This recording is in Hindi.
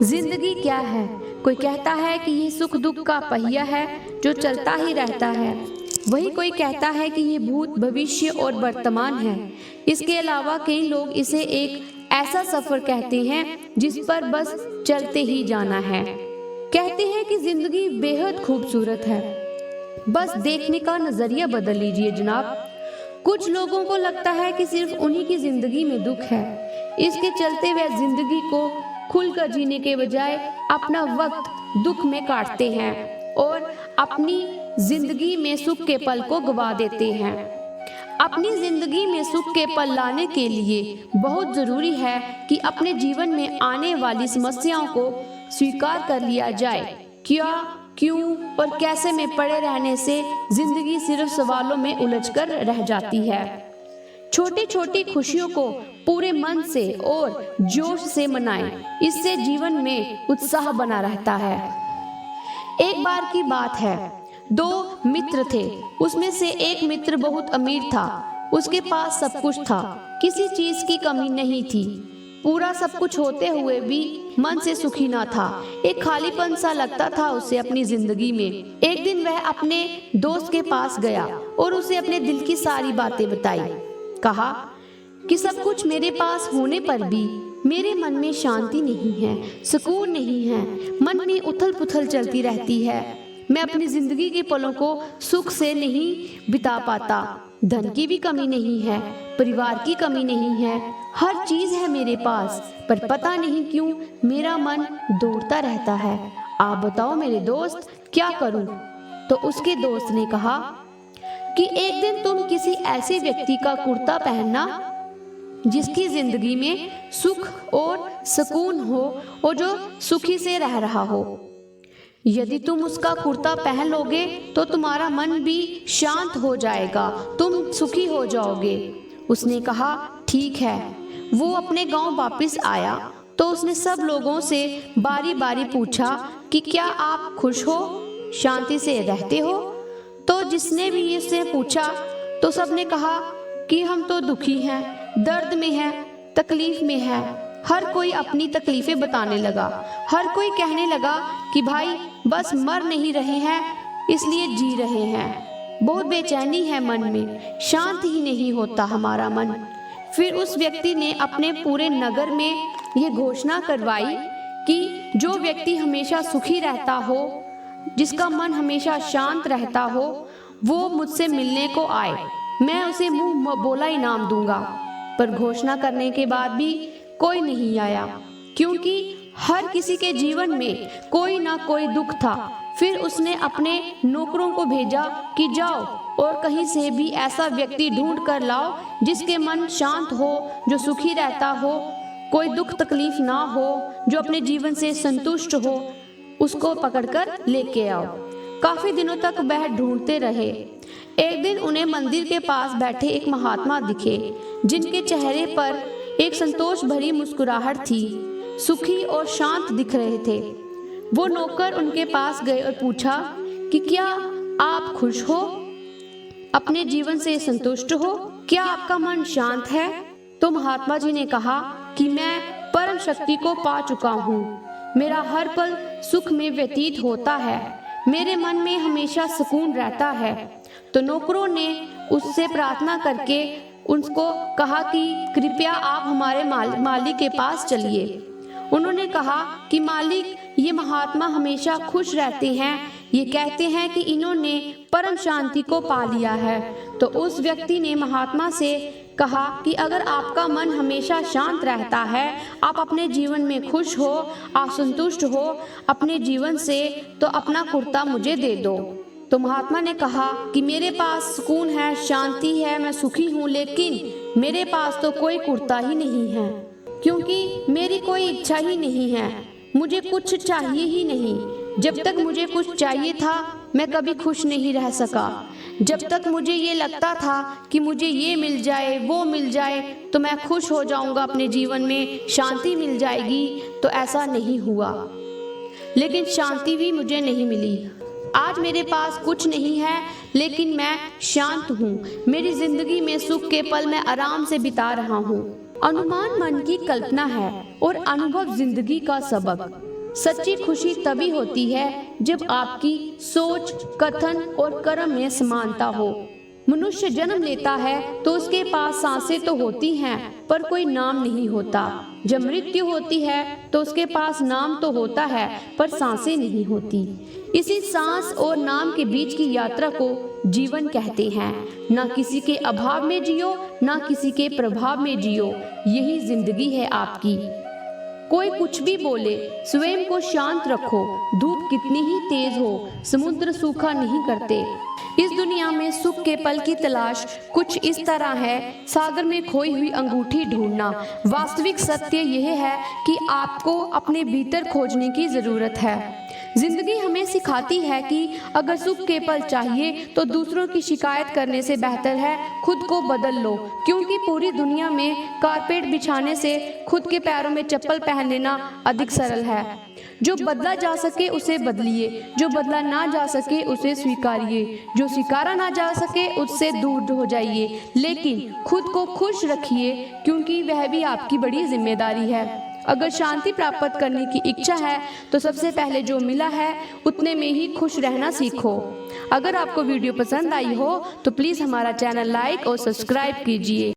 जिंदगी क्या है? कोई कहता है कि ये सुख दुख का पहिया है जो चलता ही रहता है। वही कोई कहता है कि ये भूत भविष्य और वर्तमान है। इसके अलावा कई लोग इसे एक ऐसा सफर कहते हैं जिस पर बस चलते ही जाना है। कहते हैं कि जिंदगी बेहद खूबसूरत है, बस देखने का नजरिया बदल लीजिए जनाब। कुछ लोगों को लगता है कि सिर्फ उन्हीं की जिंदगी में दुख है, इसके चलते वे जिंदगी को खुलकर जीने के बजाय अपना वक्त दुख में काटते हैं और अपनी जिंदगी में सुख के पल को गवा देते हैं। अपनी जिंदगी में सुख के पल लाने के लिए बहुत जरूरी है कि अपने जीवन में आने वाली समस्याओं को स्वीकार कर लिया जाए। क्या, क्यों और कैसे में पड़े रहने से जिंदगी सिर्फ सवालों में उलझकर रह जाती है। छोटी छोटी खुशियों को पूरे मन से और जोश से मनाएं, इससे जीवन में उत्साह बना रहता है। एक बार की बात है, दो मित्र थे। उसमें से एक मित्र बहुत अमीर था। उसके पास सब कुछ था, किसी चीज की कमी नहीं थी। पूरा सब कुछ होते हुए भी मन से सुखी ना था। एक खालीपन सा लगता था उसे अपनी जिंदगी में। एक दिन वह अपने दोस्त के पास गया और उसे अपने दिल की सारी बातें बताई। कहा कि सब कुछ मेरे पास होने पर भी मेरे मन में शांति नहीं है, सुकून नहीं है। मन में उथल पुथल चलती रहती है। मैं अपनी जिंदगी के पलों को सुख से नहीं बिता पाता। धन की भी कमी नहीं है, परिवार की कमी नहीं है, हर चीज है मेरे पास, पर पता नहीं क्यों मेरा मन दौड़ता रहता है। आप बताओ मेरे दोस्त, क्या करूं? तो उसके दोस्त ने कहा कि एक दिन तुम किसी ऐसे व्यक्ति का कुर्ता पहनना जिसकी जिंदगी में सुख और सुकून हो और जो सुखी से रह रहा हो। यदि तुम उसका कुर्ता पहन लोगे तो तुम्हारा मन भी शांत हो जाएगा, तुम सुखी हो जाओगे। उसने कहा ठीक है। वो अपने गांव वापस आया तो उसने सब लोगों से बारी बारी पूछा कि क्या आप खुश हो, शांति से रहते हो? तो जिसने भी इससे पूछा तो सबने कहा कि हम तो दुखी हैं, दर्द में हैं, तकलीफ में हैं। हर कोई अपनी तकलीफें बताने लगा। हर कोई कहने लगा कि भाई बस मर नहीं रहे हैं, इसलिए जी रहे हैं। बहुत बेचैनी है मन में, शांत ही नहीं होता हमारा मन। फिर उस व्यक्ति ने अपने पूरे नगर में ये घोषणा करवाई कि जो व्यक्ति हमेशा सुखी रहता हो, जिसका मन हमेशा शांत रहता हो, वो मुझसे मिलने को आए। मैं उसे मुंह बोला इनाम दूंगा। पर घोषणा करने के बाद भी कोई नहीं आया, क्योंकि हर किसी के जीवन में कोई ना कोई दुख था। फिर उसने अपने नौकरों को भेजा कि जाओ और कहीं से भी ऐसा व्यक्ति ढूंढ कर लाओ जिसके मन शांत हो, जो सुखी रहता हो, कोई दुख तकलीफ ना हो, जो अपने जीवन से संतुष्ट हो, उसको पकड़कर लेके आओ। काफी दिनों तक वह ढूंढते रहे। एक दिन उन्हें मंदिर के पास बैठे एक महात्मा दिखे, जिनके चेहरे पर एक संतोष भरी मुस्कुराहट थी, सुखी और शांत दिख रहे थे। वो नौकर उनके पास गए और पूछा कि क्या आप खुश हो, अपने जीवन से संतुष्ट हो, क्या आपका मन शांत है? तो महात्मा जी ने कहा कि मैं परम शक्ति को पा चुका हूँ, मेरा हर पल सुख में व्यतीत होता है, मेरे मन में हमेशा सुकून रहता है। तो नौकरों ने उससे प्रार्थना करके उनको कहा कि कृपया आप हमारे मालिक के पास चलिए। उन्होंने कहा कि मालिक, ये महात्मा हमेशा खुश रहते हैं, ये कहते हैं कि इन्होंने परम शांति को पा लिया है। तो उस व्यक्ति ने महात्मा से कहा कि अगर आपका मन हमेशा शांत रहता है, आप अपने जीवन में खुश हो, आप संतुष्ट हो अपने जीवन से, तो अपना कुर्ता मुझे दे दो। तो महात्मा ने कहा कि मेरे पास सुकून है, शांति है, मैं सुखी हूँ, लेकिन मेरे पास तो कोई कुर्ता ही नहीं है, क्योंकि मेरी कोई इच्छा ही नहीं है, मुझे कुछ चाहिए ही नहीं। जब तक मुझे कुछ चाहिए था मैं कभी खुश नहीं रह सका। जब तक मुझे ये लगता था कि मुझे ये मिल जाए, वो मिल जाए तो मैं खुश हो जाऊंगा, अपने जीवन में शांति मिल जाएगी, तो ऐसा नहीं हुआ। लेकिन शांति भी मुझे नहीं मिली। आज मेरे पास कुछ नहीं है, लेकिन मैं शांत हूँ। मेरी जिंदगी में सुख के पल मैं आराम से बिता रहा हूँ। अनुमान मन की कल्पना है और अनुभव जिंदगी का सबक। सच्ची खुशी तभी होती है जब आपकी सोच, कथन और कर्म में समानता हो। मनुष्य जन्म लेता है तो उसके पास सांसें तो होती हैं पर कोई नाम नहीं होता। जब मृत्यु होती है तो उसके पास नाम तो होता है पर सांसें नहीं होती। इसी सांस और नाम के बीच की यात्रा को जीवन कहते हैं। ना किसी के अभाव में जियो, ना किसी के प्रभाव में जियो, यही जिंदगी है आपकी। कोई कुछ भी बोले, स्वयं को शांत रखो। धूप कितनी ही तेज हो, समुद्र सूखा नहीं करते। इस दुनिया में सुख के पल की तलाश कुछ इस तरह है, सागर में खोई हुई अंगूठी ढूंढना। वास्तविक सत्य यह है कि आपको अपने भीतर खोजने की जरूरत है। जिंदगी हमें सिखाती है कि अगर सुख के पल चाहिए तो दूसरों की शिकायत करने से बेहतर है खुद को बदल लो, क्योंकि पूरी दुनिया में कारपेट बिछाने से खुद के पैरों में चप्पल पहन लेना अधिक सरल है। जो बदला जा सके उसे बदलिए, जो बदला ना जा सके उसे स्वीकारिए, जो स्वीकारा ना जा सके उससे दूर हो जाइए, लेकिन खुद को खुश रखिए क्योंकि वह भी आपकी बड़ी जिम्मेदारी है। अगर शांति प्राप्त करने की इच्छा है तो सबसे पहले जो मिला है उतने में ही खुश रहना सीखो। अगर आपको वीडियो पसंद आई हो तो प्लीज़ हमारा चैनल लाइक और सब्सक्राइब कीजिए।